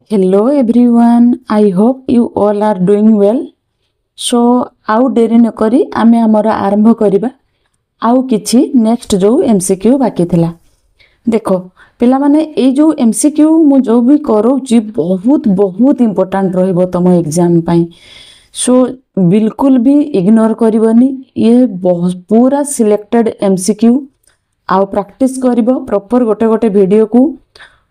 Hello everyone, I hope you all are doing well. So आउ dairy न करी आमे हमरा आरंभ करिबा आउ किछि नेक्स्ट जो एमसीक्यू बाकी थिला। देखो पिला माने ए जो एमसीक्यू मु जो भी करो जी बहुत बहुत इंपोर्टेंट रहइबो तम एग्जाम पई। सो बिल्कुल भी इग्नोर करिवनी, ये बहुत पूरा सिलेक्टेड एमसीक्यू आउ प्रैक्टिस करिवो प्रॉपर गोटे गोटे वीडियो को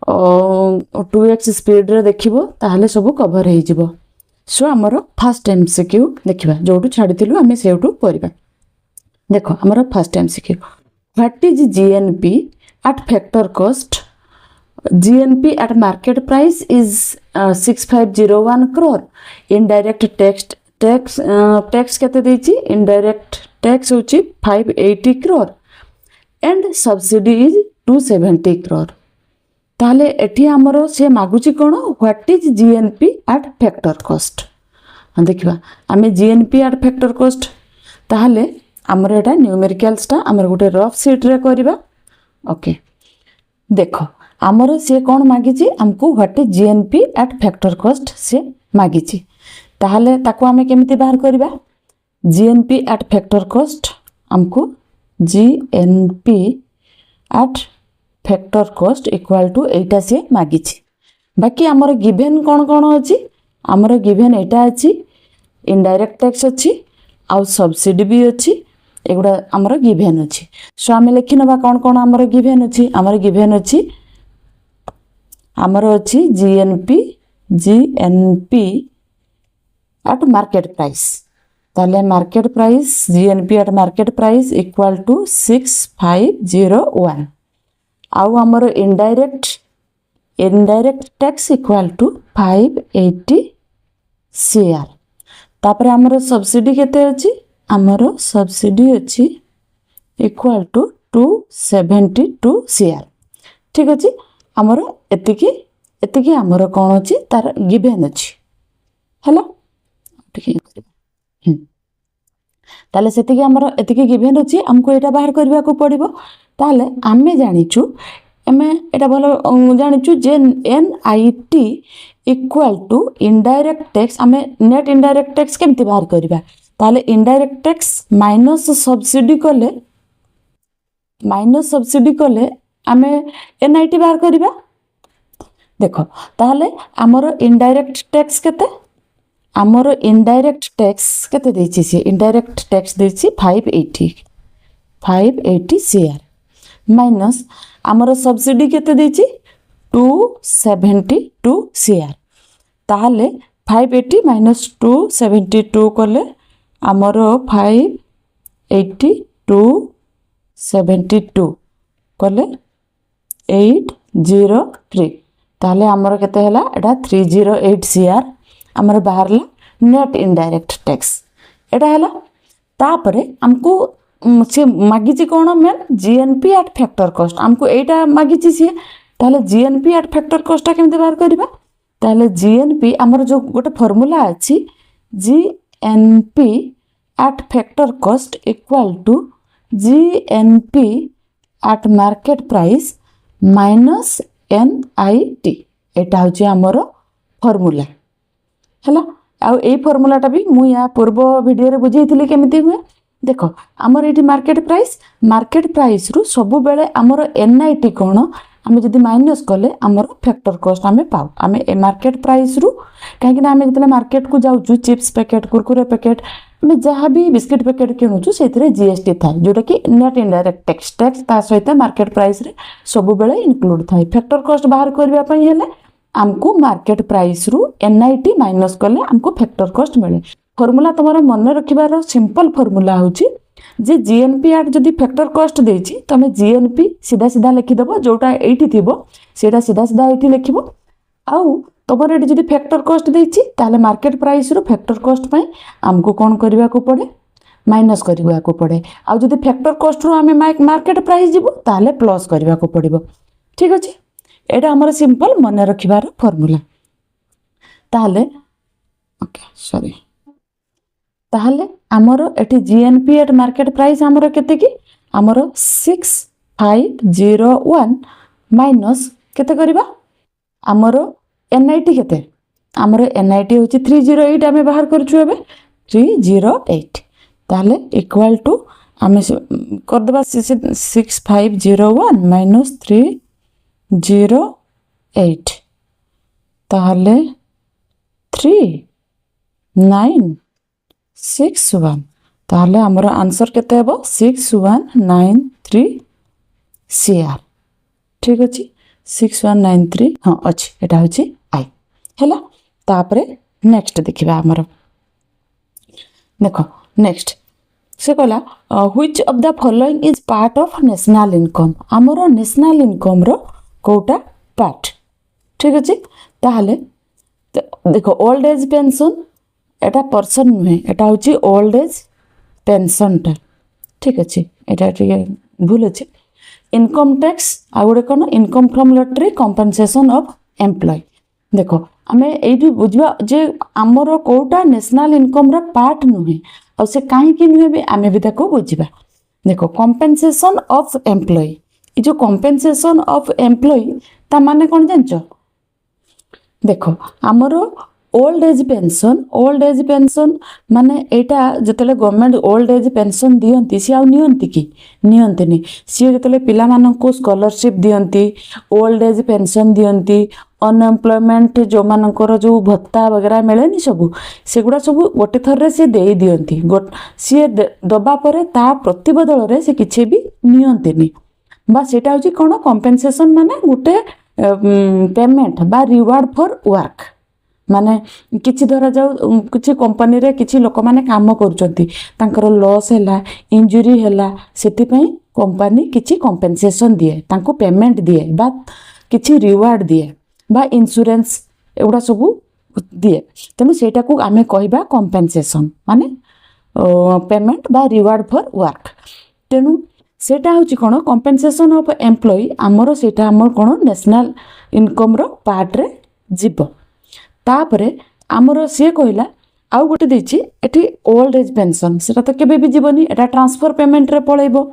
2x स्पीड रे देखिबो ताहले सब कवर हे जिवो। सो हमर फर्स्ट एमसीक्यू देखिबा जोटू छाडिथिलु आमे सेउटू परिबा। देखो हमर first MCQ, what is GNP at factor cost? GNP at market price is 6501 crore. Indirect tax केते देछि? Indirect tax होछि 580 crore and subsidy is 270 crore. ताले एठी हमरो से मागुची कोन? What is GNP at factor cost? देखिबा आमे जीएनपी एट फैक्टर कॉस्ट ताले हमर एटा न्यूमेरिकल्स ता हमर गोटे रफ शीट रे करबा। ओके देखो हमर से कोन मागिची? हमको what is GNP at factor cost से मागिची। ताले ताको आमे केमिति बाहर करबा? जीएनपी एट फैक्टर कॉस्ट हमको GNP at factor cost equal to एटा से मागिची। बाकी हमर गिवन कोन कोन अछि? हमर गिवन एटा अछि, इनडायरेक्ट टैक्स अछि आउ सब्सिडी भी अछि, एगुडा हमर गिवन अछि। सो आमे लिखि नबा कोन कोन हमर गिवन अछि। हमर गिवन अछि हमर अछि जीएनपी एट मार्केट प्राइस। ताले market price GNP at market price equal to 6501 आउ हमर indirect tax equal to 580 CR. तापर हमर सब्सिडी केते अछि? हमर सब्सिडी अछि इक्वल टू 272 सीआर। ठीक अछि, हमर एतिकी हमर कोन अछि तार गिवन अछि हैला। ठीक है, ताले सेतिकी हमर एतिकी गिवन अछि, हमको एटा बाहर करबा को पड़िबो। ताले आमे जानिछु एमे एटा भलो जानिछु जे NIT equal to indirect tax. आमे नेट इनडायरेक्ट टैक्स केमति बाहर करबा? ताले इनडायरेक्ट टैक्स माइनस सब्सिडी कले आमे एनआईटी बाहर करबा। देखो ताले हमर इनडायरेक्ट टैक्स केते? हमर इनडायरेक्ट टैक्स केते देछि? से इनडायरेक्ट टैक्स देछि 580 सीआर माइनस हमर सब्सिडी केते देछि 272 सीआर। ताहले 580 माइनस 272 कले हमर 580 272 कले 803। ताहले हमर केते हला? एटा 308 सीआर हमर बाहरला नेट इनडायरेक्ट टैक्स एटा हला। तापरे हमको से मागिची कोन? मेन जीएनपी एट फैक्टर कॉस्ट हमको एटा मागिची से। ताले जीएनपी एट फैक्टर कॉस्ट केमते बाहर करबा? ताले जीएनपी हमर जो गोटे फार्मूला अछि, GNP at factor cost equal to GNP at market price minus NIT. एटा होची हमर फार्मूला हैला। आ ए फार्मूलाटा भी मु या पूर्व वीडियो रे बुझेइथिली केमिति हुए। देखो हमर एठी मार्केट प्राइस रु सब बेले हमर एनआईटी कोन? आमे जदि माइनस कले हमर फैक्टर कॉस्ट आमे पाऊ। आमे ए मार्केट प्राइस रु काहे कि आमे जतले मार्केट को जाउछु चिप्स पैकेट कुरकुरे पैकेट आमे जहा भी बिस्किट पैकेट किनुछु सेथिरे जीएसटी थाए, जोटा कि नेट इनडायरेक्ट टैक्स ता सहित मार्केट प्राइस रे सब बेले इनक्लूड थाए। फैक्टर कॉस्ट बाहर करबा पई हेले हमको मार्केट प्राइस रु एनआईटी माइनस कले हमको फैक्टर कॉस्ट मिले। फार्मूला तुम्हारा मन रखिबार सिंपल फार्मूला होची जे जीएनपी एट जदि फैक्टर कॉस्ट देछि तमे जीएनपी सीधा सीधा लिखि दबो, जोटा एठी थिबो सेटा सीधा सीधा एठी लिखिबो। आउ तमर एठी जदि फैक्टर कॉस्ट देछि ताले मार्केट प्राइस रु फैक्टर कॉस्ट पई हमको कोन करबा को पड़े? माइनस करबा को पड़े। आउ जदि फैक्टर कॉस्ट रु हमें मार्केट प्राइस जिवो ताले प्लस करबा को पड़िबो। ठीक अछि, एटा हमर सिंपल मन रखिबार फार्मूला। ताले ओके सॉरी, ताहले हमर एठी जीएनपी एट मार्केट प्राइस हमर केते की? हमर 6501 माइनस केते करबा? हमर एनआईटी केते आमर एनआईटी हूँ 308 आम बाहर करूँ ए 308 ताहले इक्वाल टू आम करदे 6501 माइनस 308 ताहले 3961 ताहले आमर आंसर केते हेबो 6193 CR ठीक अच्छे 6193 हाँ अच्छी एटा हूँ आई है तापर नेक्स्ट देखा आमर देख नेक्स्ट से कहला which of the following is part of national income आमर नेशनल इनकम रो कोटा पार्ट ठीक अच्छे ताहले देखो ओल्ड एज पेंशन एटा पर्सन नुहे एटा हूँ ओल्ड एज पेंशनटा ठीक अच्छे एटा भूल अच्छे इनकम टैक्स आ गोटे कौन income from lottery compensation of employee देखो आम ये बुझा जे आमर कोटा नेशनल इनकम रो पार्ट नुहे आ से कहीं नुहे भी आम भी बुझा देखो कंपनसेशन ऑफ एम्प्लॉय ये जो कंपनसेशन ऑफ एम्प्लॉय ता माने कौन जानच देखो आमर ओल्ड एज पेंशन माने एटा जतले गवर्नमेंट ओल्ड एज पेंशन दियंती सी आ नियंती कि नियंतीनी सी जतले पिला माननको स्कॉलरशिप दियंती ओल्ड एज पेंशन दियंती अनएम्प्लॉयमेंट जो मानकर जो भत्ता वगैरह मिलेनी सब सेगुड़ा सब गोटे थर रे से दे दियंती सी दबा परे ता प्रतिबदल रे से किछि भी नियंतीनी बा सेटा होची कोन कंपनसेशन माने गोटे पेमेंट बा रिवार्ड फॉर वर्क माने किछि धरा जाऊ किछि कंपनी रे किछि लोक माने काम करूचंती तांकर लॉस हैला इंजुरी हैला सेति पई कंपनी किछि कंपनसेशन दिए तांको पेमेंट दिए बा किछि रिवार्ड दिए बा इंश्योरेंस एगुडा सब दिए तेणु सेटा को आमे कहबा कंपनसेशन माने पेमेंट बा रिवार्ड फॉर वर्क तेणु सेटा होची कोन कंपनसेशन ऑफ एम्प्लॉय आमरो सेटा आमर कोन नेशनल इनकम रो पार्ट रे जीव तापरे आमर सी कहला आउ गोटे देछि एठी ओल्ड एज पेंशन सेटा तो केबे भी जीवनी एटा ट्रांसफर पेमेंट रे पळेबो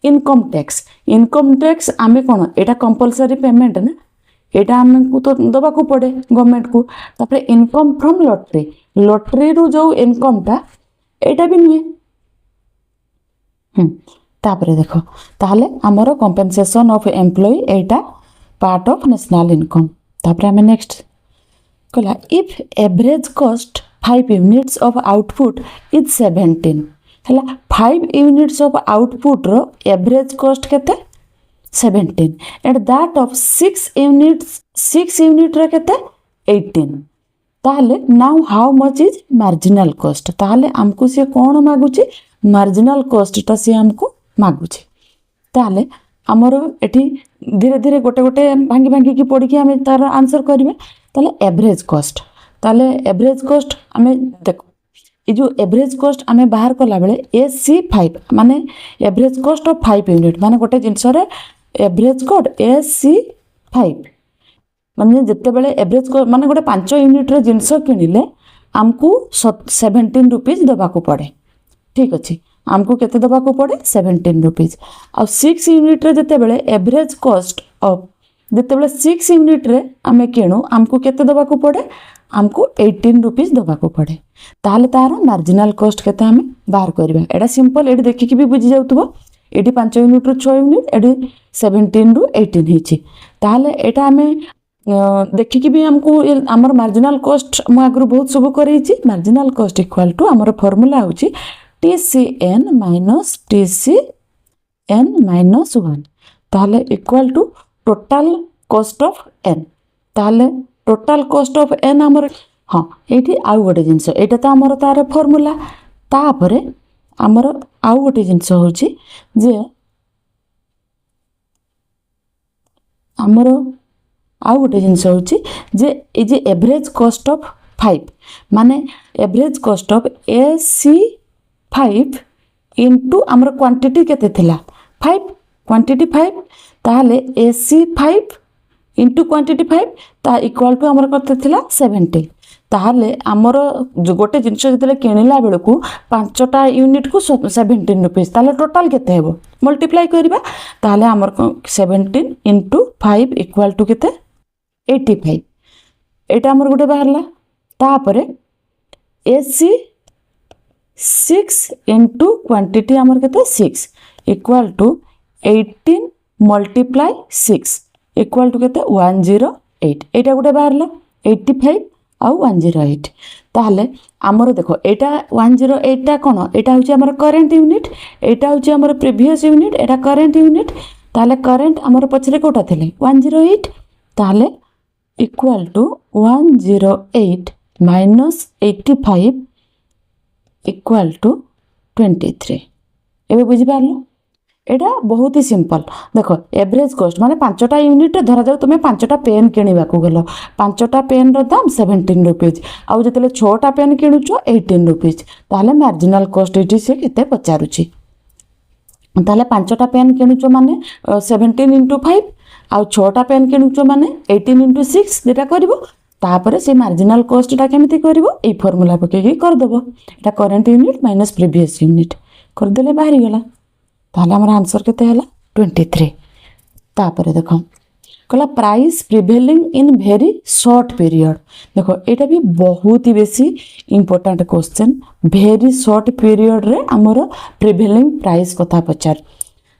इनकम टैक्स आमे कोन एटा कंपलसरी पेमेंट ना एटा हमको तो दबा को पड़े गवर्नमेंट को तापरे इनकम फ्रॉम लॉटरी रो जो इनकम ता एटा भी नुहे तापरे देखो ताहले आमर कंपनसेशन ऑफ एम्प्लॉय एटा पार्ट ऑफ नेशनल इनकम तापरे हमें नेक्स्ट कहला if average cost 5 units of output is 17 हला 5 यूनिट्स ऑफ आउटपुट रो एवरेज कॉस्ट केते 17 एट दैट ऑफ 6 यूनिट रे केते 18 ताहले now how much is marginal cost ताहले हमको से कोन मागुची मार्जिनल कॉस्ट ता से हमको मागुची ताहले हमर एठी धीरे धीरे गोटे गोटे भांगी भांगी की पड़ी कि हम तार आंसर करिवे ताले एवरेज कॉस्ट आमे देखो ये जो एवरेज कॉस्ट आमे बाहर कला बेले AC5 माने एवरेज कॉस्ट ऑफ 5 यूनिट माने गोटे जिंस रे एवरेज कोड AC5 माने जत्ते बेले एवरेज माने गोटे 5 यूनिट रे जिंस किनिले हमको 17 रुपीस दबा को पड़े ठीक अच्छे हमको केते दबा को पड़े 17 रुपीस आ 6 यूनिट रे जत्ते बेले एवरेज कॉस्ट ऑफ जिते बड़े 6 यूनिट रे आमे किणु हमको केते दबा को पड़े हमको 18 रुपीस दबा को पड़े ताहले तार मार्जिनल कॉस्ट केते हमें बाहर करबा एटा सिंपल एडी देखि कि भी बुझी जाउतबो एडी 5 यूनिट रो 6 यूनिट एडी 17 रू 18 हिची ताहले एटा हमें देखि कि भी हमको हमर मार्जिनल कॉस्ट मु आगु बहुत सब करैछि मार्जिनल कॉस्ट इक्वल टू हमर फार्मूला होछि TCN -1 ताहले equal to total cost of n ताहले टोटल कॉस्ट ऑफ n हमर हाँ ये आउ गोटे जिनस यहाँ तो आमर तार फॉर्मूला तापर आमर आउ गोटे जिनस हूँ जे आमर आउ गोटे जिनस हूँ जे एवरेज कॉस्ट ऑफ 5 माने average cost of AC5 into आमर क्वांटिटी केते थिला 5 क्वांटिटी 5 ताहले AC5 इंटू क्वांटिटी 5 ता इक्वल टू आमर करते थिला 70 ताहले आमर जो गोटे जिनस जतले किनिला बेलकू 5टा यूनिट को 17 रुपीस ताहले टोटल केते हेबो मल्टीप्लाई करबा ताहले आमर 17 इंटू 5 इक्वल टू केते 85 एटा हमर गोटे बाहरला तापरे AC 6 इंटू क्वांटिटी हमर केते 6 equal to 18 multiply 6 equal to केते 108 एटा गोटे बाहरला 85 आउ 108 ताहले आमर देखो एटा 108 टा कोन एटा होची हमर करंट यूनिट एटा होची हमर प्रीवियस यूनिट एटा करंट यूनिट ताहले करंट हमर पछरे कोटा थिले 108 ताहले equal to 108 minus 85 equal to 23 एबे बुझी पारलो एटा बहुत ही सिंपल देखो एवरेज कॉस्ट माने 5टा यूनिट धरा जाऊ तुमे 5टा पेन किनिबा को गलो 5टा पेन रो दाम 17 रुपीज आउ जतले 6टा पेन किनुचो 18 रुपीज ताहले मार्जिनल कॉस्ट एटी से केते पचारुची ताहले 5टा पेन किनुचो माने 17 इंटू 5 आउ 6टा पेन किनुचो माने 18 इंटू 6 जेटा करबो तापरे से मार्जिनल कॉस्ट टा केमिति करबो ए फार्मूला पके के कर देबो एटा current unit minus previous unit कर देले बाहरी गेला ताहले हमर आंसर केते हला 23 तापरे देखो कहला price prevailing in very short period देखो एटा भी बहुत ही बेसी important question very short period रे हमर प्रिवेलिंग प्राइस कथा पचार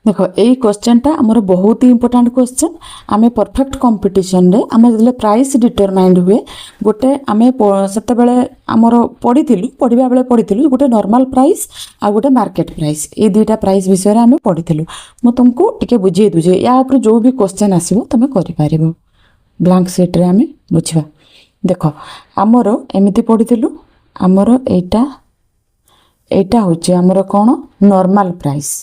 देखो यही क्वेश्चन टा हमर बहुत ही इंपोर्टेंट क्वेश्चन आमे परफेक्ट कंपटीशन रे हमर जले प्राइस डिटरमाइंड हुए गोटे आमे सेते बेले हमर पढिथिलु पढिबा बेले पढिथिलु गोटे नॉर्मल प्राइस आ गोटे मार्केट प्राइस ए दुईटा प्राइस विषय रे आमे पढिथिलु मु तुमको टिके बुझिए दुजे या ऊपर जो भी क्वेश्चन आसीबो तमे करि पारिबो ब्लैंक शीट रे आमे बुझिबा देखो हमर एमिति पढिथिलु हमर एटा होचे हमर कोन नॉर्मल प्राइस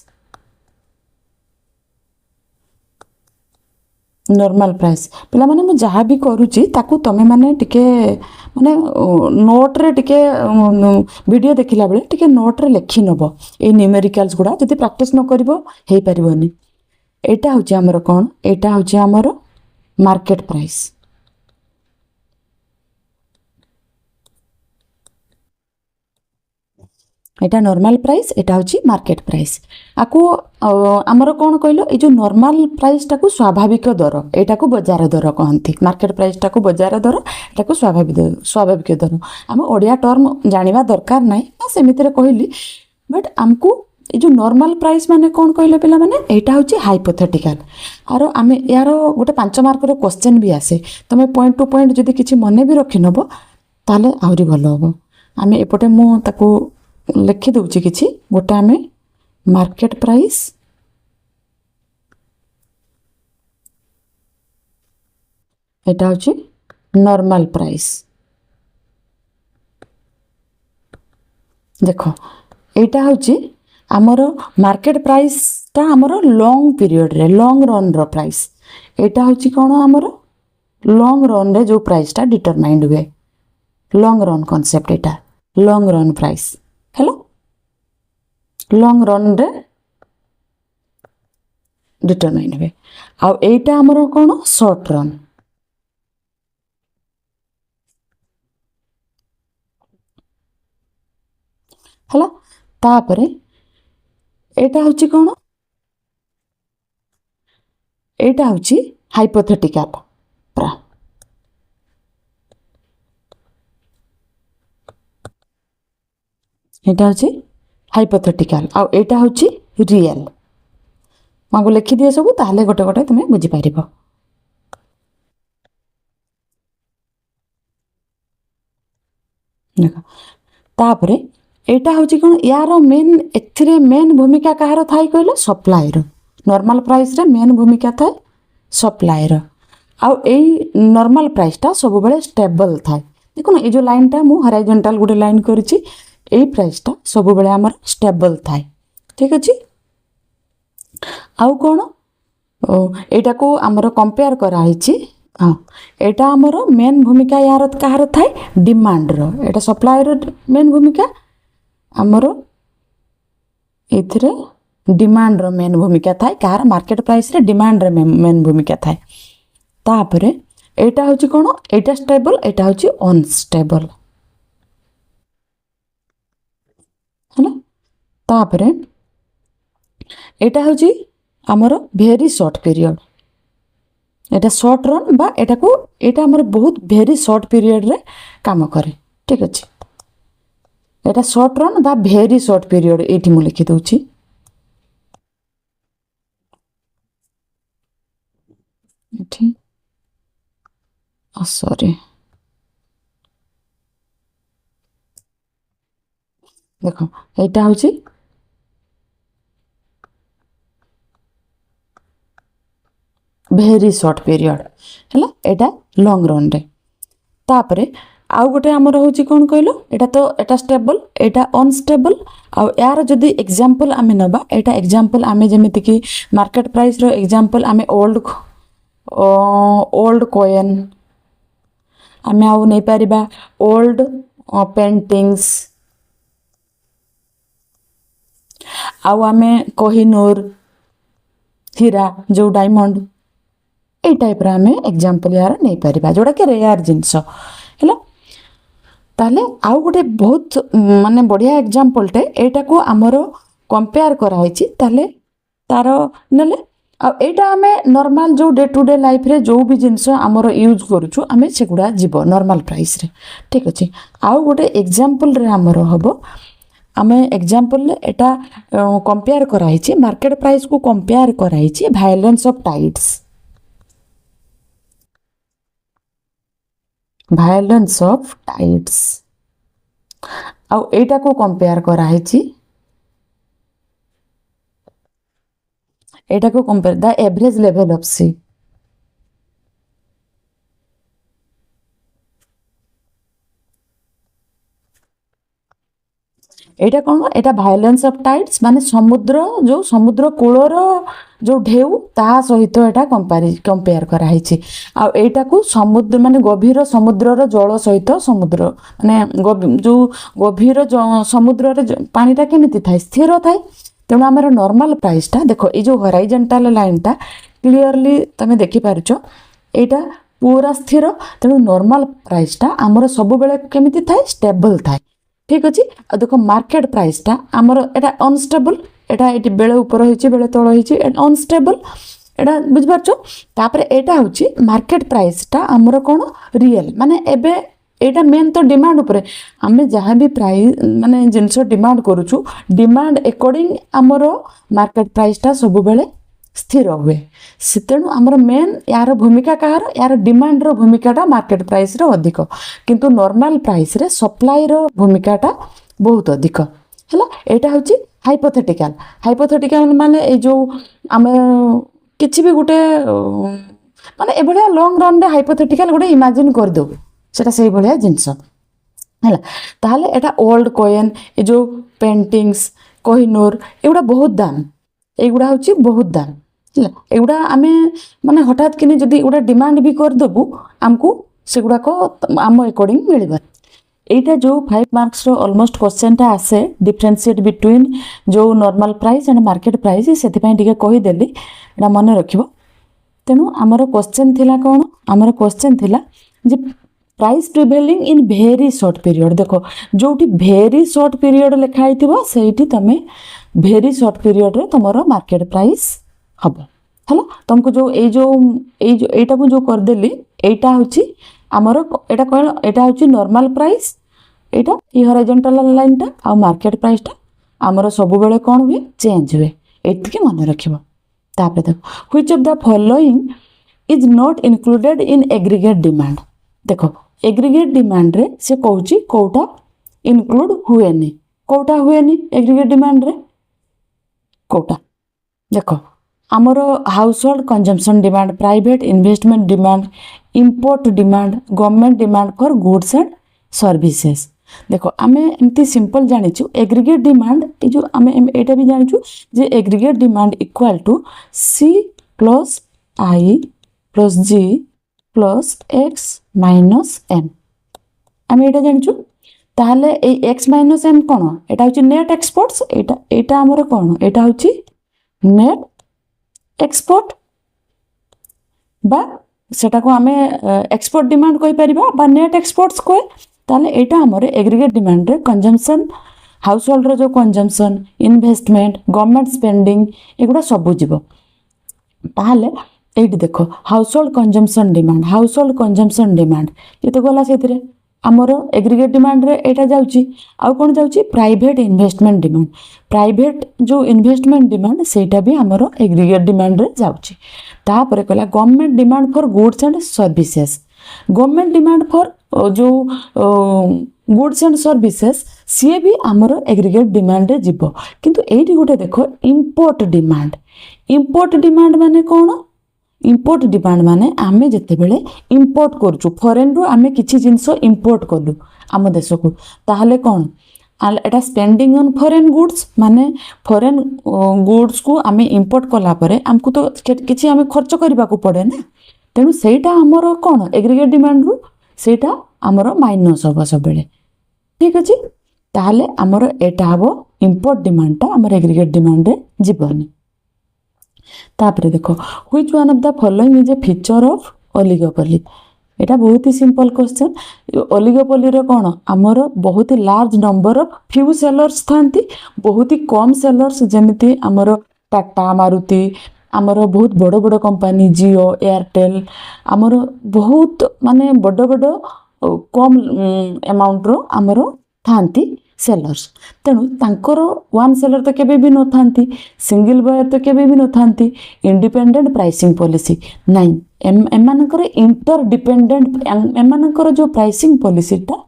नॉर्मल प्राइस पिला माने मु जहा भी करूची ताकू तमे माने टिके माने नोट रे टिके वीडियो देखिला बेले टिके नोट रे लिखि नबो ए न्यूमेरिकल्स गुडा जति प्रैक्टिस न करबो हेई परिबोनी एटा होची हमर कोन एटा होची हमर मार्केट प्राइस एटा नॉर्मल प्राइस एटा होची मार्केट प्राइस आको हमर कोन कहलो ए जो नॉर्मल प्राइस टाकू स्वाभाविक दर एटा को बाजार दर कहंती मार्केट प्राइस टाकू बाजार दर एटा को स्वाभाविक दर हम ओडिया टर्म जानिबा दरकार नै ना सेमिति रे कहली बट हमकू ए जो नॉर्मल प्राइस माने कोन कहलो पिला माने एटा होची हाइपोथेटिकल आरो आमे यारो गोटे 5 मार्क रो क्वेश्चन भी आसे तमे पॉइंट टू पॉइंट जदी किछि मने भी रखि नबो ताले आउरी भलो होबो आमे एपटे मु ताकू लिखि दउची किछि गोटे आमे मार्केट प्राइस एटा होची नॉर्मल प्राइस देखो एटा होची हमर मार्केट प्राइस ता हमर लॉन्ग पीरियड रे लॉन्ग रन रो प्राइस एटा होची कोन हमर लॉन्ग रन रे जो प्राइस ता डिटरमाइंड हुए लॉन्ग रन कांसेप्ट एटा long run price hello long run रे डिटरमाइन हुए आ एटा हमर कोन शॉर्ट रन हला तापरे एटा होची कोन एटा होची हाइपोथेटिकल प्रा एटा होची हाइपोथेटिकल आ एटा होची रियल मागो लिखि दिए सब ताहले गोटे गोटे तुमे बुझी पारिबो देखो तापरे एटा होची कोन यारो मेन एथिरे मेन भूमिका कहार थाई कहलो सप्लाई रो नॉर्मल प्राइस रे मेन भूमिका थाई सप्लाई रो आ एई नॉर्मल प्राइस ता सब बेले स्टेबल थाई देखो ना ए जो लाइन ता मु हॉरिजॉन्टल गुडे लाइन करछि एई प्राइस ता सब बेले हमर स्टेबल थाई ठीक अछि आउ कोन एटा को हमर कंपेयर करा हिची हां एटा हमर मेन भूमिका यार कहार थाई डिमांड रो एटा सप्लाई रो मेन भूमिका हमर एथिरे डिमांड रो मेन भूमिका थाई कार मार्केट प्राइस रे डिमांड रे मेन भूमिका थाई तापरे एटा होची कोन एटा स्टेबल एटा होची अनस्टेबल हैना तापरे एटा होची हमर वेरी शॉर्ट पीरियड এটা শর্ট রন বা এটাকু এটা আমার বহুত ভেরি শর্ট পিরিয়ডরে কাম করে ঠিক আছে এটা শর্ট রন বা ভেরি শর্ট পিরিয়ড এইটি মু লিখি দেଉଛି এটি সরি দেখ এইটা হচ্ছে ভেরি শর্ট পিরিয়ড ହେଲା এটা লং রনরে তাপরে आउ गोटे आमर हूँ कौन कहल एटा तो एटा स्टेबल एटा अनस्टेबल आउ यार जदि एग्जांपल आमे नबा एटा एग्जांपल आमे जेमिति कि मार्केट प्राइस रो एग्जांपल आमे ओल्ड कॉइन आमे आउ नहीं पारिबा ओल्ड पेंटिंग्स आउ आमे कोहिनूर हीरा जो डायमंड ए टाइप रा आमे एग्जांपल यार नहीं पारिबा जोड़ा के रेयर जिंस हैला ताले आउ गोटे बहुत माने बढ़िया एग्जांपलटे एटा को आमर कंपेयर करा होइछि ताले तार नले आ एटा आमे नॉर्मल जो डे टू डे लाइफ रे जो भी जिंस आमर यूज करूछु आमे सेगुडा जीवो नॉर्मल प्राइस रे ठीक अछि आउ गोटे एग्जांपल रे आमर हबो आमे एग्जांपल एटा कंपेयर करा होइछि मार्केट प्राइस को कंपेयर करा होइछि violence of tides violence of tides आउ एटा को कंपेयर करा होइछि एटा को compare the average level of सी एटा कौन एटा वायलेंस ऑफ टाइड्स माने समुद्र कूलर जो ढेउ ता सहित एटा कंपेयर करा हिछि आ एटा को समुद्र माने गभीर समुद्रर जल सहित समुद्र माने जो गभीर समुद्र रे पानीटा केमिति थाय स्थिर थाय तेणु आमर नॉर्मल प्राइसटा देखो ये जो हॉराइजॉन्टल लाइनटा क्लियरली तमे देखि पारुछो एटा पूरा स्थिर तेणु नॉर्मल प्राइसटा आमर सब बेले केमिति थाय स्टेबल थाय ठीक अच्छे देखो मार्केट प्राइसटा आमर एटा अनस्टेबल एटा ये बेले ऊपर होइछि बेले तळ होइछि अनस्टेबल एटा बुझिपारछो तापर एटा होछि मार्केट प्राइसटा आमर कोन रियल माने एबे एटा मेन तो डिमांड ऊपर आमे जहाँ भी प्राइस माने जिंस डिमांड करूछु डिमांड अकॉर्डिंग आमर मार्केट प्राइसटा सब बेले स्थिर हुए से तेणु आमर मेन यार भूमिका कहार यार डिमांड रो भूमिकाटा मार्केट प्राइस रे अधिक किंतु नॉर्मल प्राइस रे सप्लाई रो भूमिकाटा बहुत अधिक हैला एटा होची हाइपोथेटिकल माने ए जो आमे किछि भी गुटे माने ए भलिया लॉन्ग रन रे हाइपोथेटिकल गुटे इमेजिन कर दो सेटा सही भलिया जिंस हैला ताले एटा ओल्ड कॉइन ए जो पेंटिंग्स कोहिनूर एगुडा बहुत दाम एगुडा होची बहुत दाम एगुडा आमे माने हठात किने जदि एगुडा डिमांड भी कर दबु हमकु सेगुडा को आम अकॉर्डिंग मिलबा एटा जो 5 मार्क्स रो ऑलमोस्ट क्वेश्चनटा आसे डिफरेंशिएट बिटवीन जो normal price and market price सेति पई टिके कहि देली एटा मन रखिबो तेनु हमर क्वेश्चन थिला कोन हमर क्वेश्चन थिला जे price prevailing in very short period देखो जोटी वेरी शॉर्ट पीरियड लिखा हिथिबो सेठी तमे वेरी शॉर्ट पीरियड रे तमरो मार्केट प्राइस हबो हला तुमको जो एटा को जो कर देली एटा होची हमरो एटा कहल एटा होची नॉर्मल प्राइस एटा ई हॉरिजॉन्टल लाइनटा आ मार्केट प्राइसटा हमरो सब बेले कोन हुए चेंज हुए एतके मन रखिबो तापर देखो which of the following is not included in aggregate demand देखो एग्रीगेट डिमांड रे से कहूची कोटा इंक्लूड हुएनी एग्रीगेट डिमांड रे कोटा देखो आमर household consumption demand private investment demand import demand government demand for goods and services देखो आमे एमती सिंपल जानिछु एग्रीगेट डिमांड ए जो आमे एटा भी जानिछु जे aggregate demand equal to C plus I plus G plus X minus M आमे एटा जानिछु ताहले ए एक्स माइनस एम कोन एटा होची नेट एक्सपोर्ट्स एटा हमर कोन एटा होची नेट एक्सपोर्ट बा सेटा को आमे एक्सपोर्ट डिमांड कहि परिबा बा नेट एक्सपोर्ट्स को ताले एटा हमरे एग्रीगेट डिमांड रे कंजम्पशन हाउस होल्ड रो जो कंजम्पशन इन्वेस्टमेंट गवर्नमेंट स्पेंडिंग एगुडा सब जीवो ताले এইটি দেখ household consumption demand, household consumption demand ये तो गला से आमर एग्रीगेट डिमांड रे एटा जाउची। आउ कोन जाउची प्राइवेट इन्वेस्टमेंट डिमांड, प्राइवेट जो इन्वेस्टमेंट डिमांड सेटा भी आमर एग्रीगेट डिमांड रे जाउची। तापर कहला government demand for goods and services, government demand for जो गुड्स एंड सर्विसेस सी भी आमर एग्रीगेट डिमांड रे जीवो। किंतु एइटी गोटे देखो इंपोर्ट डिमांड, इंपोर्ट डिमांड माने कोन, इंपोर्ट डिमांड माने आमे जेतेबेले इंपोर्ट करछु फॉरेन रु आमे किछि जिंस इंपोर्ट करलु आम देश को, ताहले कोन एटा स्पेंडिंग ऑन फॉरेन गुड्स माने फॉरेन गुड्स को आमे इंपोर्ट कला परे हमकु तो किछि आमे खर्च करबा को पड़े ना, तेनु सेटा हमर कोन एग्रीगेट डिमांड रु सेटा हमर माइनस होबो सबेले। ठीक अछि, ताहले हमर एटा हबो इंपोर्ट डिमांड ता हमर एग्रीगेट डिमांड रे जीवनी। तापर देखो which one of the following is a feature of oligopoly, एटा बहुत ही सिंपल क्वेश्चन। ओलिगोपोली रे कोन हमर बहुत ही large number of few sellers थांती, बहुत ही कम सेलर्स, जेमिति हमर टाटा मारुति हमर बहुत बड़ बड़ कंपनी जियो एयरटेल हमर बहुत माने बड़ बड़ कम अमाउंट रो हमर थांती सेलर्स। तेणु तांकर वन सेलर तो केबे भी न थांती, सिंगल बायर तो केबे भी न थांती, इंडिपेंडेंट प्राइसिंग पॉलिसी नाइन एमानकर इंटर डिपेंडेंट, एमानकर जो प्राइसिंग पॉलिसीटा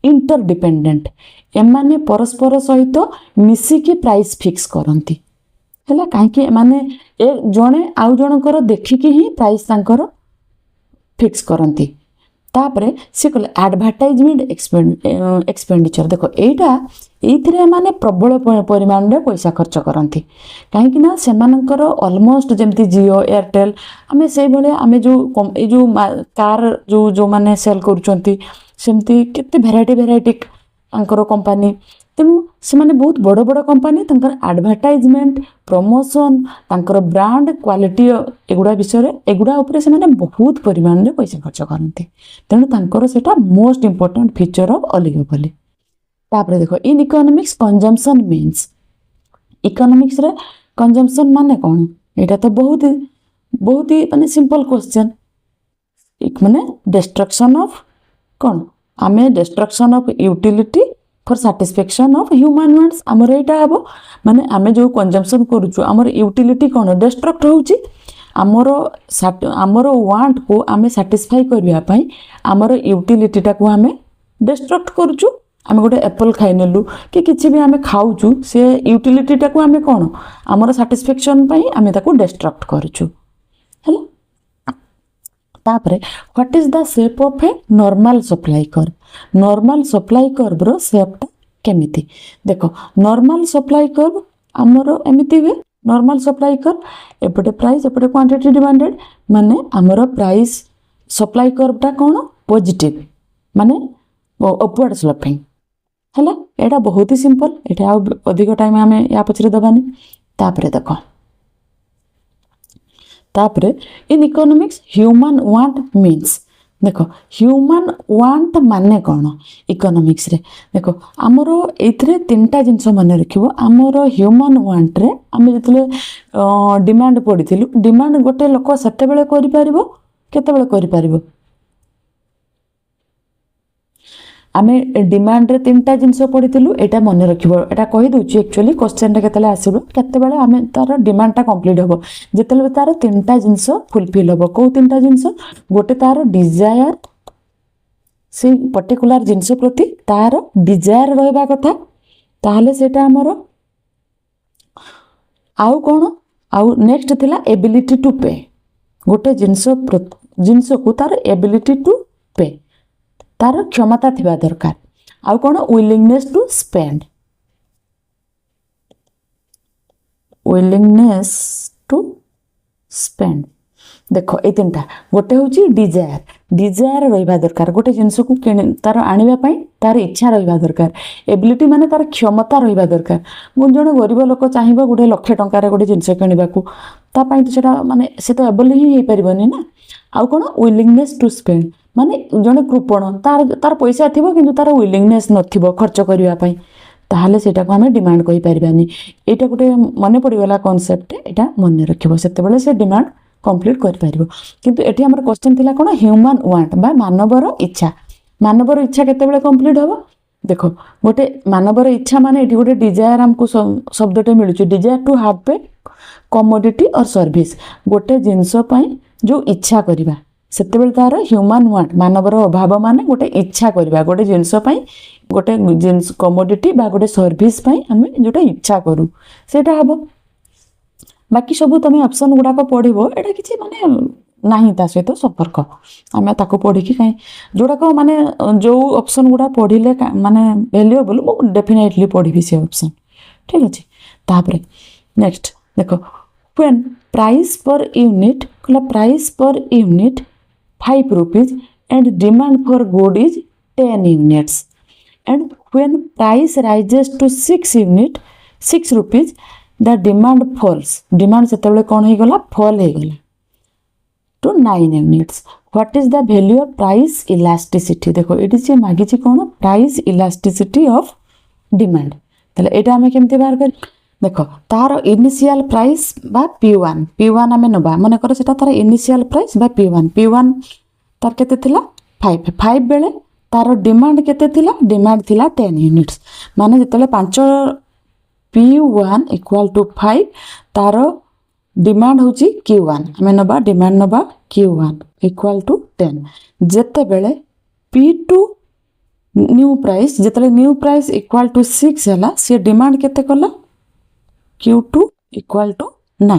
इंटर डिपेंडेंट, एमाने परस्पर सहित मिसिकी प्राइस फिक्स करंती हैला, काहेकि एमाने ए जणे आउ जनकर देखिकी ही प्राइस तांकर फिक्स करंती। तापरे से कहले एडवर्टाइजमेंट एक्सपेंडिचर, देखो एटा एइथिरे माने प्रबल परिमाण रे पैसा खर्च करंती, काहेकि ना सेमानकर ऑलमोस्ट जेमति जियो एयरटेल आमे से भले आमे जो ए जो कार जो जो माने सेल करूचंती सेमति केते वेराइटी अंकर कंपनी, तेणु से माने बहुत बड़ बड़ कंपनी तंकर एडवर्टाइजमेंट प्रमोशन तंकर ब्रांड क्वालिटी एगुड़ा विषय एगुड़ा उपरे से माने बहुत परिमाण रे पैसा खर्च करंती, तेणु तंकर सेटा most important feature of oligopoly. तापरे देखो in economics consumption means, economics रे कंजम्पशन माने कोन, एटा तो बहुत ही माने सिंपल क्वेश्चन। एक माने डिस्ट्रक्शन ऑफ कोन, आमे destruction of utility for satisfaction of human wants, आमर एटा हबो माने आमे जो कंजम्पशन करूछु आमर यूटिलिटी कोन डिस्ट्रक्ट होउची, आमर वांट को आमे सैटिस्फाई करबा पई आमर यूटिलिटी टा को आमे डिस्ट्रक्ट करूछु। आमे गोटे एप्पल खाइ नेलु कि किछि भी आमे खाउछु से यूटिलिटी टा को आमे कोन आमर सैटिस्फैक्शन पई आमे ताको डिस्ट्रक्ट करूछु हैला। तापरे what is the shape of a normal supply curve, normal supply curve रो शेपटा केमिति, देखो नॉर्मल सप्लाई कर्व हमरो एमिति हुए, नॉर्मल सप्लाई कर्व एपटे प्राइस एपटे क्वांटिटी डिमांडेड, माने हमरो प्राइस सप्लाई कर्वटा कोन पॉजिटिव माने अपवर्ड स्लोपिंग हैला। एटा बहुत ही सिंपल, एटा अधिक टाइम आमे या पछरे दबानी। तापरे देखो तापरे in economics human want means, देखो ह्यूमन वांट माने कोन इकोनॉमिक्स रे, देखो हमरो एथरे तीनटा जिंस मन रखिबो। हमरो ह्यूमन वांट रे आमे जतले डिमांड पडिथिलु, डिमांड गोटे लोक सेते बेले करि परिबो केते बेले करि परिबो, आमे डिमांड रे तीनटा जिंस पडिथिलु एटा मन रखिबो। एटा कहि दोछि एक्चुअली क्वेश्चन रे केतले आसीबो केते बेले आमे तार डिमांड टा कंप्लीट होबो, जेतले तार तीनटा जिंस फुलफिल होबो। को तीनटा जिंस, गोटे तार डिजायर, से पर्टिकुलर जिंस प्रति तार डिजायर रहबा कथा, ताहले सेटा हमरो आउ कोन आउ नेक्स्ट थिला एबिलिटी टू पे, गोटे जिंस को तार एबिलिटी टू पे तार क्षमता थिबा दरकार। आउ कोन willingness to spend, willingness to spend, देखो ए तीनटा गोटे होची डिजायर, डिजायर रहिबा दरकार, गोटे जिंस को तार आनिबा पई तार इच्छा रहिबा दरकार। एबिलिटी माने तार क्षमता रहिबा दरकार। जणे गरीब लोक चाहिबो गोटे लक्ष टंका रे गोटे जिंस किनिबा को, ता पई तो सेटा माने से तो एबल ही हे परिबनी ना। आउ कोन विलिंगनेस टू स्पेंड माने जणे कृपण तार पैसा थिबो किंतु तार विलिंगनेस नथिबो खर्च करिबा पई, ताहले सेटा को हमें डिमांड कहि परिबानी। एटा गोटे मने पड़ी गला कांसेप्ट, एटा मने रखिबो, सेते बेले से डिमांड कंप्लीट कर पारिबो किंतु एठी हमर क्वेश्चन थिला कोन ह्यूमन वांट बा मानवर इच्छा केते बेले कंप्लीट होबो देखो गोटे मानवर इच्छा माने एठी गोटे डिजायर हमको शब्दटे मिलुची desire to have a commodity और सर्विस गोटे जिंस पई जो इच्छा करिबा सेते बेले तार ह्यूमन वांट मानवर अभाव माने गोटे इच्छा करिबा गोटे जिंस पई गोटे जिंस कमोडिटी बा गोटे सर्विस पई हमें जोटा इच्छा करू सेटा हबो बाकी सब तुम ऑप्शन गुड़ाक पढ़ो एटा किसी माने नहीं ता सहित संपर्क आम ताको पढ़ी कहीं जोड़ाक माने जो ऑप्शन गुड़ा पढ़ले माने वैल्यूएबल मु डेफिनेटली पढ़ी से ऑप्शन ठीक अच्छे तापर नेक्स्ट देखो when price per unit price per unit 5 rupees and demand for good is 10 units and when price rises to 6 rupees the demand falls demand सेतेबेले कौन हो गला फॉल हो गला to 9 units what is the value of price elasticity देखो eighty से मागी छी कौन प्राइस इलास्टिसिटी ऑफ डिमांड तले एटा हमें केमते बाहर कर देखो तार इनिशियल प्राइस बा P1 हमें नबा माने कर सेटा तार इनिशियल प्राइस बा P1 तार केते थिला 5 बेले तार डिमांड केते थिला डिमांड थिला 10 यूनिट्स माने जतले 5 P1 इक्वल टू 5 तार डिमांड होची Q1 हमें नबा डिमांड नबा Q1 इक्वल टू 10 जते बेले P2 न्यू प्राइस जतले न्यू प्राइस इक्वल टू 6 हला से डिमांड केते कला Q2 इक्वल टू 9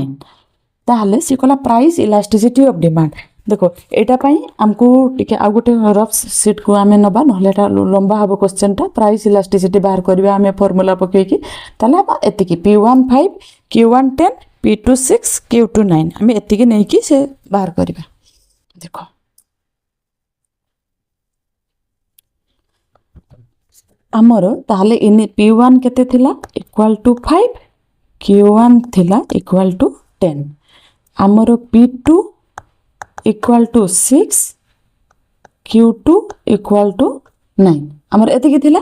ताहले से कला प्राइस इलास्टिसिटी ऑफ डिमांड देखो एटा पई हमको टिके आ गोटे रफ शीट को आमे नबा नहले एटा लंबा हबो क्वेश्चन टा प्राइस इलास्टिसिटी बाहर करबा आमे फार्मूला पके कि ताले हम एतिकी P1 5 Q1 10 P2 6 Q2 9 आमे एतिकी नै कि से बाहर करबा देखो हमरो ताले इन P1 केते थिला इक्वल टू 5 Q1 थिला इक्वल टू 10 हमरो P2 equal to 6 Q2 equal to 9 हमर एतिकी थिला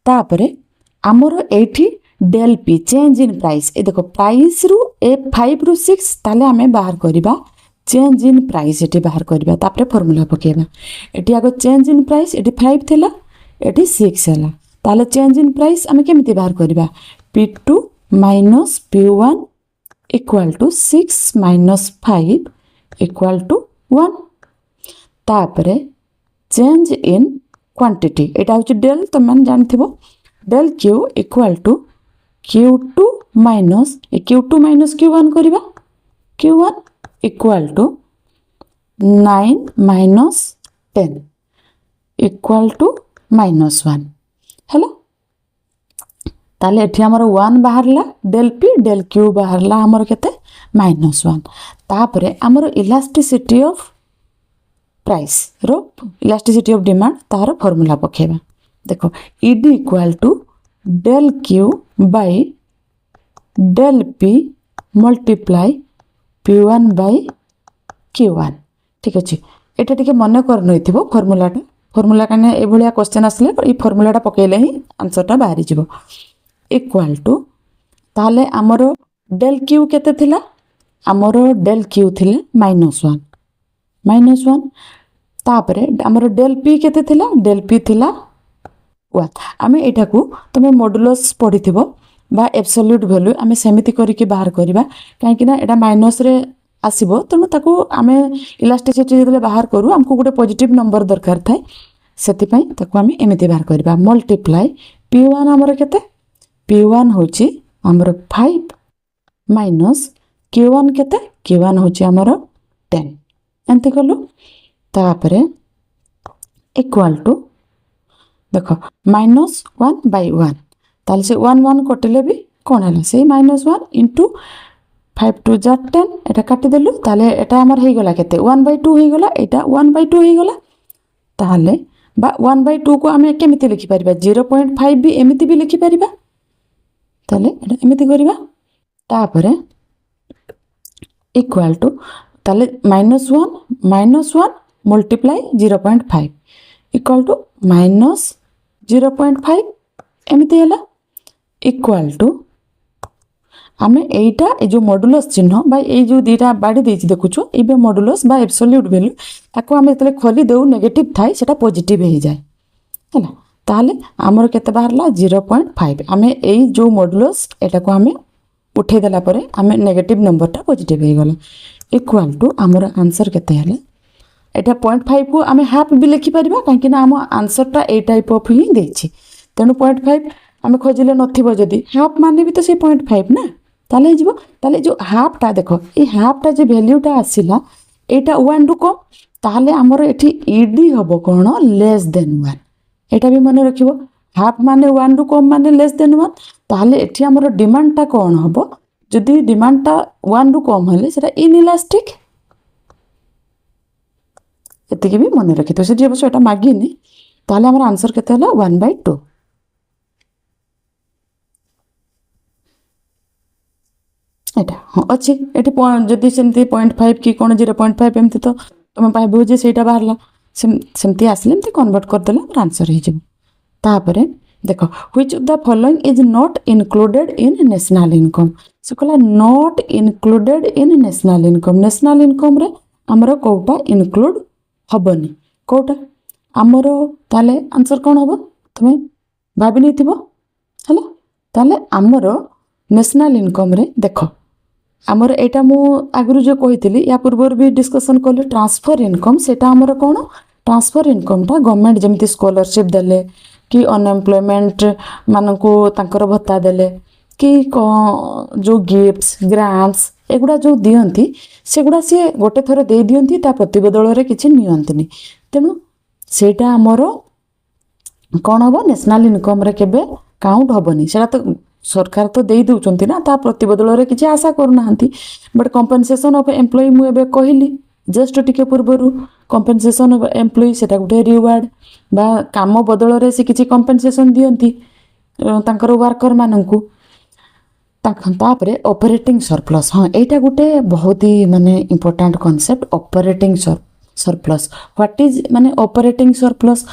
तापरे हमरो एठी del P change in price ए देखो प्राइस रु ए 5 रु 6 ताले हमें बाहर करबा चेंज इन प्राइस एठी बाहर करबा तापरे फार्मूला पकेबा एठी आगो चेंज इन प्राइस एठी 5 थिला एठी 6 हला ताले चेंज इन प्राइस हमें केमिति बाहर करबा P2 minus P1 equal to 6 minus 5 equal to 1 तापरे चेंज इन क्वांटिटी एटा होची डेल तो मन जानथिबो del Q equal to Q2 minus Q1 करबा Q1 equal to 9 minus 10 equal to minus 1 हेलो ताले एठी हमर 1 बाहरला डेल P डेल Q बाहरला हमर केते -1 तापरे हमर इलास्टिसिटी ऑफ प्राइस रो इलास्टिसिटी ऑफ डिमांड तार फार्मूला पकेबा देखो ED equal to del Q by del P multiply P1 by Q1 ठीक अछि एटा टिके मन कर नइथिबो फार्मूला काने ए भलिया क्वेश्चन आसले ई फार्मूलाटा पकेले ही आंसरटा बाहरी जिवो इक्वल टू ताले हमरो डेल Q केते थिला हमरो डेल Q थिले -1 तापरे हमरो डेल P केते थिला डेल P थिला 1 आमे एटा को तमे मॉडुलस पढिथिबो बा एब्सोल्यूट वैल्यू आमे सेमिति करी के बाहर करबा काहे कि ना एटा माइनस रे आसीबो तनु ताको आमे इलास्टिसिटी जेतले बाहर करू हमको गोटे पॉजिटिव नंबर दरकार थाए सेति पई ताको आमे एमिति बाहर करबा मल्टीप्लाई P1 हमरो केते P1 होची हमरो 5 माइनस Q1 केते Q1 होची हमरो 10 एंते कलु तापरे इक्वल टू देखो -1 बाय 1 ताले से 1 कटिले भी कोन हला से -1 इनटू 5 2 जा 10 एटा काटि देलु ताले एटा हमर हे गला केते 1/2 हे गला एटा 1/2 हे गला ताले बा 1/2 को हमें केमिति लिखि परिबा 0.5 भी एमिति भी लिखि परिबा ताले एटा एमिति करिबा तापरे इक्वल टू ताले -1 मल्टीप्लाई 0.5 इक्वल टू -0.5 एमिति हला इक्वल टू आमे एटा ए जो मॉडुलस चिन्ह बा ए जो दीटा बाड़ी देछि देखुछु एबे मॉडुलस बा एब्सोल्यूट वैल्यू ताको आमे तले खोली देउ नेगेटिव थाई सेटा पॉजिटिव हे जाय हैला ताले हमर केते बाहरला 0.5 आमे ए जो मॉडुलस एटा को आमे उठे देला परे आमे नेगेटिव नंबरटा पॉजिटिव हे गला इक्वल टू हमर आंसर केते हले एटा 0.5 को आमे हाफ भी लिखि परिबा काहे ना हम आंसरटा ए टाइप ऑफ ही देछि तेनु 0.5 आमे खोजिले नथिबो जदी हाफ माने भी तो से 0.5 ना ताले जीवो ताले जो हाफ टा देखो ए हाफ टा जे वैल्यूटा आसिला एटा 1 रु कम ताले हमर एठी ईडी हबो कोन लेस देन 1 एटा भी मन रखिबो हाफ माने 1 रु कम माने लेस देन 1 ताले एठी हमर डिमांड टा कोन हबो जदी डिमांड टा 1 रु कम हले सेटा इनइलास्टिक एतिके भी मन रखितो से जे बस एटा मागिनी ताले हमर आंसर केते हला 1/2 एटा हाँ अच्छी एटी जदि सेमती 0.5 कि कौन 0.5 एमती तो तुम पाइबो जे सेटा बाहरला सेमती आसले एमती कन्वर्ट कर देला और आंसर हे जिवो तापरे देखो which of the following is not included in national income से कहला not included in national income रे हमरो कोटा इंक्लूड हबनी कोटा हमरो ताले आंसर कोन हबो तुमे भाबी नैथिबो हला ताले हमरो नेशनल इनकम रे देखो आमर एटा मु आगु जो कही या पूर्व भी डिस्कसन कले ट्रांसफर इनकम सेटा आमर कौन ट्रांसफर इनकम टा गवर्नमेंट जमती स्कॉलरशिप देले कि अनएम्प्लॉयमेंट मानकु तांकर भत्ता देले कि जो गिफ्ट्स ग्रांट्स एगुड़ा जो दियंती सेगुड़ा सी गोटे थर दे दियंती ता प्रतिबदल रे किछि नियंतनी तेनु सेटा आमर कौन हम नेशनल इनकम रे केबे काउंट हबनी सेटा तो सरकार तो दे दउचंती ना ता प्रतिबदल रे किछि आशा करूनाहांती बट कंपनसेशन ऑफ एम्प्लॉय मु एबे कहिली जस्ट टिके पूर्वरु कंपनसेशन ऑफ एम्प्लॉय सेटा गुटे रिवार्ड बा काम बदल रे से किछि कंपनसेशन दियंती तांकर वर्कर माननकु तापरे ऑपरेटिंग सरप्लस हाँ एटा गुटे बहुत ही माने important concept operating surplus what is माने ऑपरेटिंग सरप्लस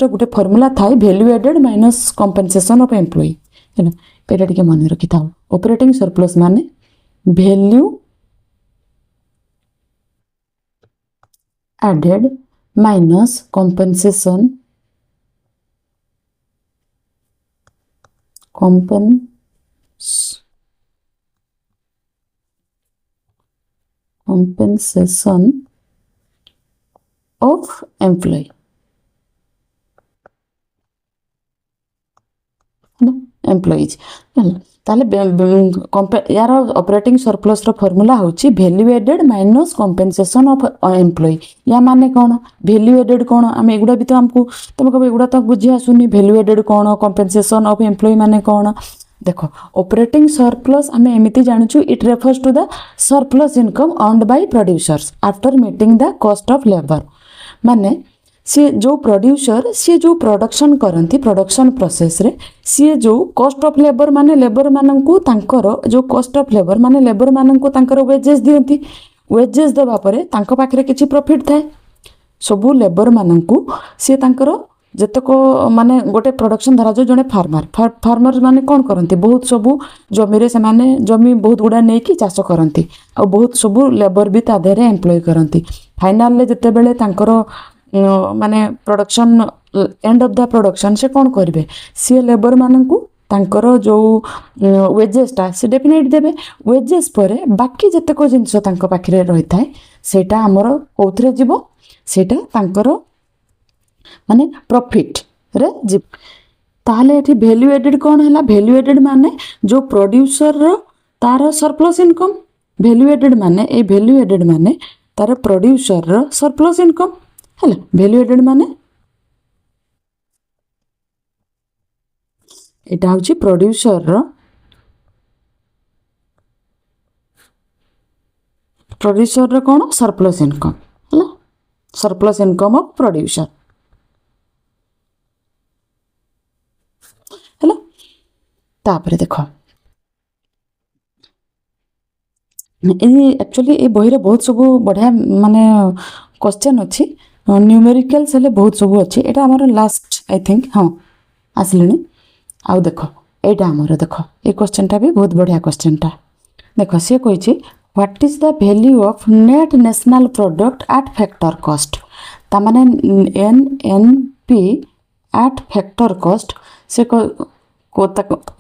रे गुटे फार्मूला थाई value added minus compensation of employee हैना एटा टिके मन रखि थाओ ऑपरेटिंग सरप्लस माने value added minus compensation of employee employees ताले यार ऑपरेटिंग सरप्लस रो फार्मूला होची value added minus compensation of employee या माने कोन वैल्यू एडेड कोन हम एगुडा भी तो हमको तुम कबे एगुडा तो बुझिया सुनी वैल्यू एडेड कोन कंपनसेशन ऑफ एम्प्लॉय माने कोन देखो ऑपरेटिंग सरप्लस हमें एमिति जानछु it refers to the surplus income earned by producers after meeting the cost of labour माने सी जो प्रोड्यूसर सी जो प्रोडक्शन करती प्रोडक्शन प्रोसेस रे सी जो कॉस्ट ऑफ लेबर माने लेबर माननकु तांकर जो कॉस्ट ऑफ लेबर माने लेबर माननकु तांकर वेजेस दियंती वेजेस दबा परे तांको पाखरे किछि प्रॉफिट थाए सबु लेबर माननकु सी तांकर जतको माने गोटे प्रोडक्शन धरा जो जने फार्मर माने कोन करंती बहुत सबु जमी रे से माने जमी बहुत गुडा नै कि चाष करंती आ बहुत सबु लेबर भी ता देरे एम्प्लॉय करंती फाइनल ले जते बेले तांकर माने production end of the production से कौन करेंगे सी लेबर मानू तांकर जो वेजेसटा से डेफिनेट देवे वेजेस पर बाकी जितक जिनस पाखे रही थाए सेटा आमर कौथरे जीव सेटा तांकर माने प्रॉफिट रे जीव ताहले एठी वैल्यू एडेड कौन है वैल्यू एडेड माने जो प्रोड्यूसर रो तार सरप्लस इनकम वैल्यू एडेड माने ए वैल्यू एडेड माने तार प्रोड्यूसर रो सरप्लस इनकम है वैल्यू एडेड माने एटा होची प्रोड्यूसर रो कौन सरप्लस इनकम है सरप्लस इनकम ऑफ प्रोड्यूसर है तापरे देखो एक्चुअली ये बही बहुत सब बढ़िया माने क्वेश्चन अच्छी न्यूमेरिकल्स हेले बहुत सब अच्छी एटा हमर लास्ट आई थिंक हाँ आसले आउ देखो एटा आमर देख ये क्वेश्चनटा भी बहुत बढ़िया क्वेश्चनटा देख सी कही what is the value of net national product at factor cost तामाने NNP एट फैक्टर कॉस्ट से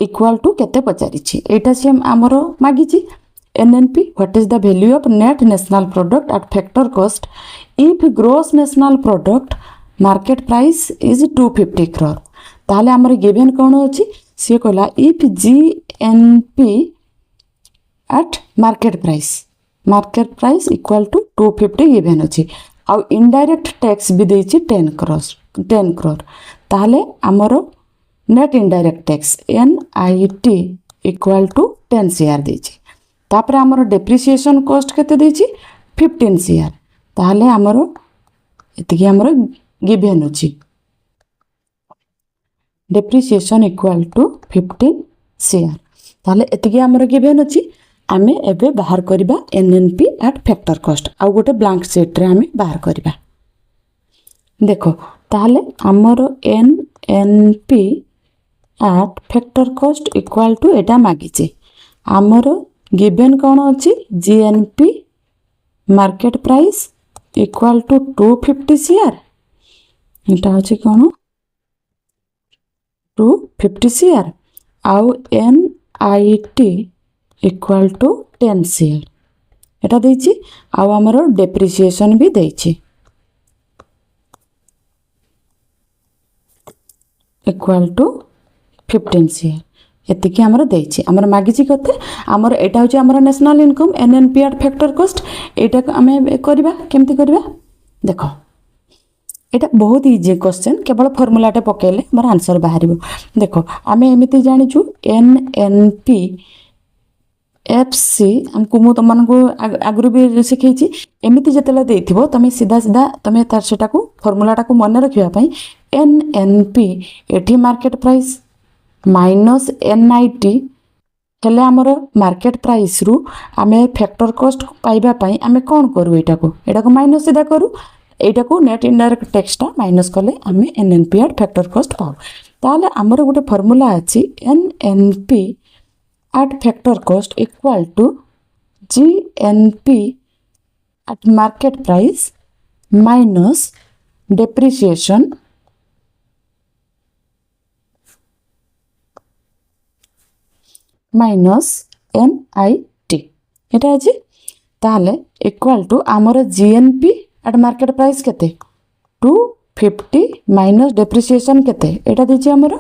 इक्वाल टू केते पचारिछि एटा से आमर मागिछि NNP what is the value of net national product at factor cost if gross national product market price is 250 crore ताहले आमर गिवन कौन अछि सी कहला if GNP at market price equal to 250 given अछि आउ इनडायरेक्ट टैक्स भी देछि 10 crore ताहले आमर net indirect tax NIT equal to 10 CR देछि तापर आमर डेप्रिसिएशन कॉस्ट केते देछि 15 CR ताहले आमर एतिकी आमर गिवन अछि डेप्रिसिएशन इक्वल टू 15 CR ताहले एतिकी आमर गिवन अछि आमे एबे बाहर करिबा NNP एट फैक्टर कॉस्ट आ गोटे ब्लैंक शीट रे आमे बाहर करिबा देखो ताहले आमर NNP at factor cost equal to एटा मागिचे आमर गिवन कौन अछि GNP market price equal to 250 CR एटा अछि कोन 250 CR आउ NIT इक्वल टू 10 CR एटा देछि आउ हमरो डेप्रिसिएशन भी देछि इक्वल टू 15 CR एतिकी हमरो देछि हमर मागिछि कते हमर एटा होछि हमर national income NNP at factor cost एटा हमें करबा केमति करबा देखो एटा बहुत इजी क्वेश्चन केवल फॉर्मूलाटे पकेले हमर आंसर बाहरिबो देखो आमे एमिति जानिछु NNP FC हमको मु तुमको आगु भी शिखई एमती जिते देथिबो तमे सीधा सीधा तमे तार सेटा को फॉर्मूलाटा को मन रखिया पई NNP एठी मार्केट प्राइस माइनस NIT हेले हमर मार्केट प्राइस रु आमे फैक्टर कॉस्ट पाइबा पई आमे कोन करू एटा को माइनस सीधा करू एटा को नेट इनडायरेक्ट टैक्सटा माइनस कले आमे NNP एट फैक्टर कॉस्ट पाऊ ताले हमर गोटे फॉर्मूला अछि NNP at factor cost equal to GNP at market price minus depreciation minus NIT एटा अछि ताले equal to आमर GNP at market price केते 250 minus depreciation केते एटा देछि आमर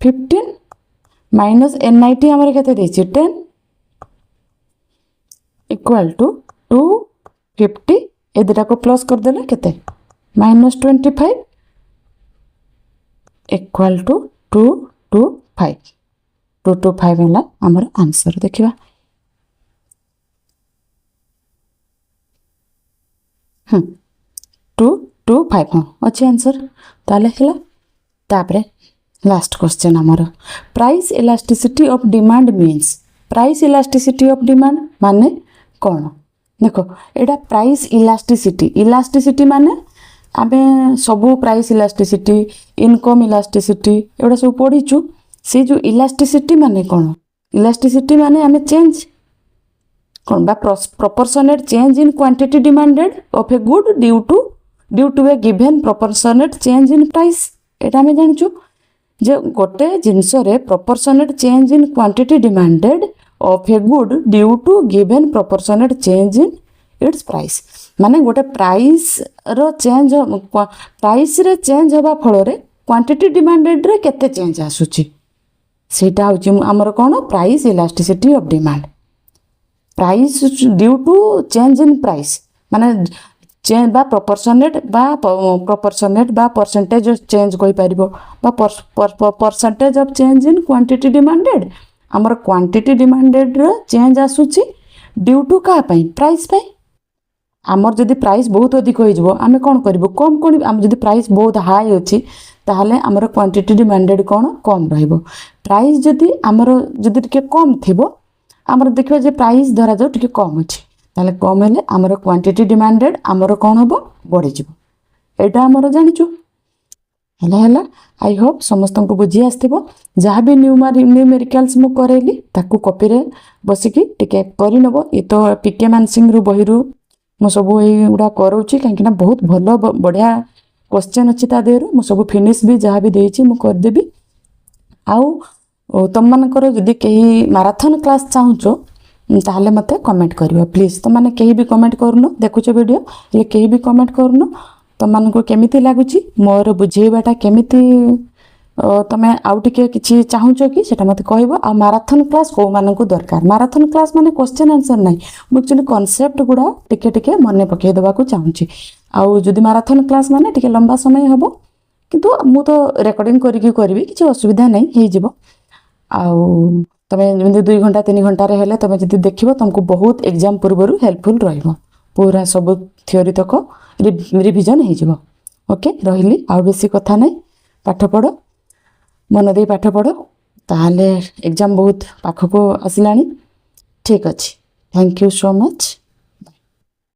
15 माइनस NIT हमारे कहते देछि 10 इक्वल टू 250 ए दुटा को प्लस कर देले केते माइनस 25 इक्वल टू 225 होला हमर आंसर देखिबा 225 हां अछि आंसर ताले हला तापरे लास्ट क्वेश्चन आमर price elasticity of demand means price elasticity of demand माने कौन देखो एटा प्राइस इलास्टिसिटी माने आमे सबू प्राइस इलास्टिसिटी इनकम इलास्टिसिटी एटा सब पढिचु से जो इलास्टिसिटी माने कौन इलास्टिसिटी माने आमे चेंज कौन बा proportionate change in quantity demanded of a good due to a given proportionate change in price एटा आमे जानिचु जे गोटे जिनस रे proportionate change in quantity demanded of a good due to given proportionate change in its price माने गोटे price रो चेंज प्राइस रे चेंज होबा फल रे क्वांटिटी डिमांडेड रे केते चेंज आसुची सेटा होची हमर कोन price elasticity of demand price due to change in price माने चेंज बा प्रोपोर्शनेट बा परसेंटेज चेंज कोइ परिबो बा percentage of change in quantity demanded हमर क्वांटिटी डिमांडेड रो चेंज आसुची ड्यू टू का पई प्राइस पई हमर जदी प्राइस बहुत अधिक होई जबो आमे कोन करबो कम कोन हम जदी प्राइस बहुत हाई होची ताहले हमर क्वांटिटी डिमांडेड कोन कम रहइबो प्राइस जदी हमर जदी के कम थिबो हमर देखिबो जे प्राइस धरा जो टिके कम अछि ताले कम हेले हमर क्वांटिटी डिमांडेड हमर कोन होबो बढ़ि जबो एटा हमर जानिचु ହେଲା आई होप समस्त को बुझी आसथिबो जहाँ भी न्यूमेरिकल्स मु करेली ताकू कॉपी रे बसिकी टिके करि नबो ये तो पीके मानसिंह रु बही रु मु सब एगुड़ा करूची कहीं बहुत भल बढ़िया क्वेश्चन अच्छी ता देहरु मु सब फिनिश भी जहाँ भी देइची मु करदेबी आउ तुम मानकर जदि कहीं मैराथन क्लास चाहूचो ताहले मते कमेंट करियो प्लीज तुम माने कहीं भी कमेंट करनो देखुछ वीडियो ये कहीं भी कमेंट करनो तुम मानक केमिति लागुची मोर बुझेबाटा केमिति तमे आउ टिके किछि चाहूचो कि सेटा मते कहबो आ मैराथन क्लास को मानक दरकार मैराथन क्लास माने क्वेश्चन आंसर नाही मु एक्चुअली कांसेप्ट गुडा टिके टिके मने पके देबा को चाहूची आउ जदि मैराथन क्लास माने टिके लंबा समय हबो किंतु मु तो रेकॉर्डिंग करिकि करबी किछि असुविधा नाही हे जिवो आउ तमे जेमि 2 घंटा 3 घंटा रे हेले तमे जदि देखिबो तुमको बहुत एग्जाम पूर्वरु हेल्पफुल रहइबो पूरा सब थ्योरी तक रिविजन हो जिवो ओके रहिली आउ बेसी कथा नहीं पाठ पढ़ो मन दे पाठ पढ़ो ताहले एग्जाम बहुत पाखको आसिलानी ठीक अछि थैंक यू सो मच।